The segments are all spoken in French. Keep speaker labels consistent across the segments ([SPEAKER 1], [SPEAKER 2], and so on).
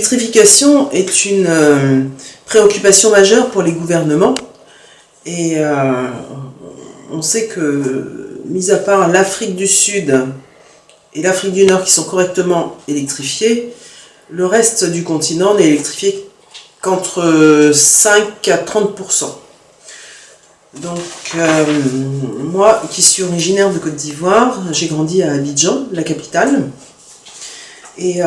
[SPEAKER 1] L'électrification est une préoccupation majeure pour les gouvernements et on sait que, mis à part l'Afrique du Sud et l'Afrique du Nord qui sont correctement électrifiées, le reste du continent n'est électrifié qu'entre 5 à 30%. Donc moi qui suis originaire de Côte d'Ivoire, j'ai grandi à Abidjan, la capitale, et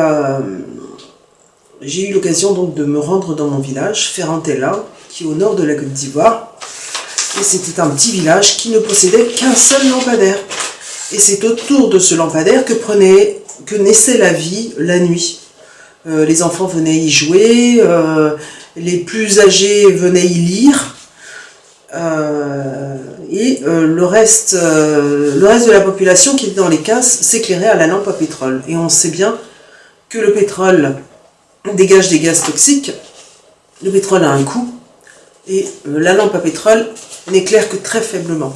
[SPEAKER 1] j'ai eu l'occasion donc de me rendre dans mon village, Ferrantella, qui est au nord de la Côte d'Ivoire. Et c'était un petit village qui ne possédait qu'un seul lampadaire. Et c'est autour de ce lampadaire que naissait la vie la nuit. Les enfants venaient y jouer, les plus âgés venaient y lire. Le reste de la population qui était dans les cases s'éclairait à la lampe à pétrole. Et on sait bien que le pétrole dégage des gaz toxiques, le pétrole a un coût, et la lampe à pétrole n'éclaire que très faiblement.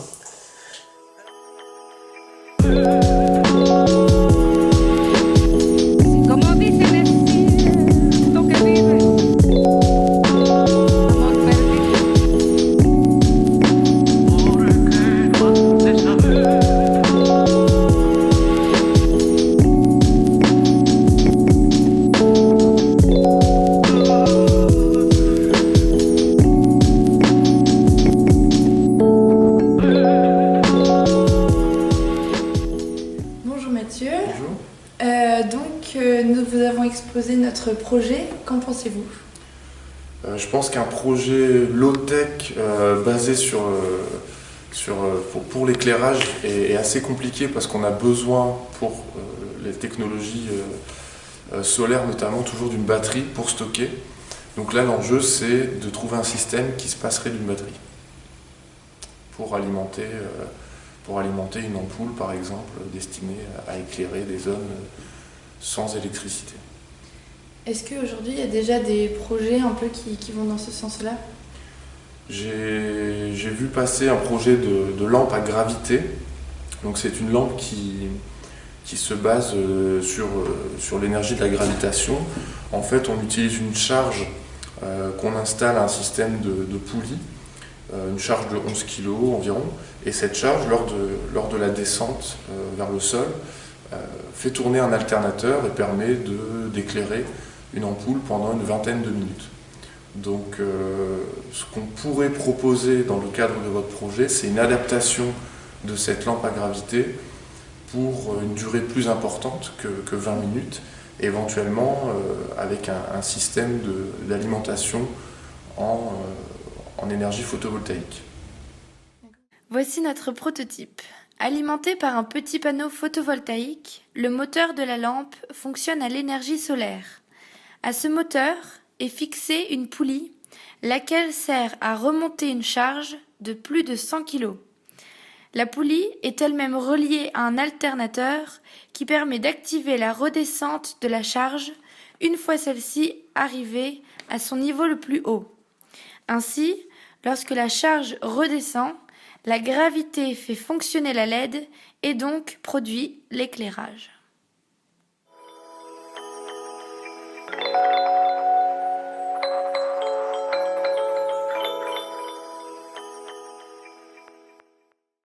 [SPEAKER 2] Nous vous avons exposé notre projet, qu'en pensez-vous?
[SPEAKER 3] Je pense qu'un projet low-tech basé pour l'éclairage est assez compliqué parce qu'on a besoin pour les technologies solaires notamment toujours d'une batterie pour stocker. Donc là l'enjeu c'est de trouver un système qui se passerait d'une batterie pour alimenter une ampoule par exemple destinée à éclairer des zones sans électricité.
[SPEAKER 2] Est-ce qu'aujourd'hui il y a déjà des projets un peu qui vont dans ce sens-là?
[SPEAKER 3] J'ai vu passer un projet de lampe à gravité. Donc c'est une lampe qui se base sur l'énergie de la gravitation. En fait on utilise une charge qu'on installe à un système de poulie, une charge de 11 kg environ, et cette charge lors de la descente vers le sol fait tourner un alternateur et permet d'éclairer une ampoule pendant une vingtaine de minutes. Donc ce qu'on pourrait proposer dans le cadre de votre projet, c'est une adaptation de cette lampe à gravité pour une durée plus importante que 20 minutes, et éventuellement avec un système d'alimentation en énergie photovoltaïque.
[SPEAKER 4] Voici notre prototype. Alimenté par un petit panneau photovoltaïque, le moteur de la lampe fonctionne à l'énergie solaire. À ce moteur est fixée une poulie, laquelle sert à remonter une charge de plus de 100 kg. La poulie est elle-même reliée à un alternateur qui permet d'activer la redescente de la charge une fois celle-ci arrivée à son niveau le plus haut. Ainsi, lorsque la charge redescend, la gravité fait fonctionner la LED et donc produit l'éclairage.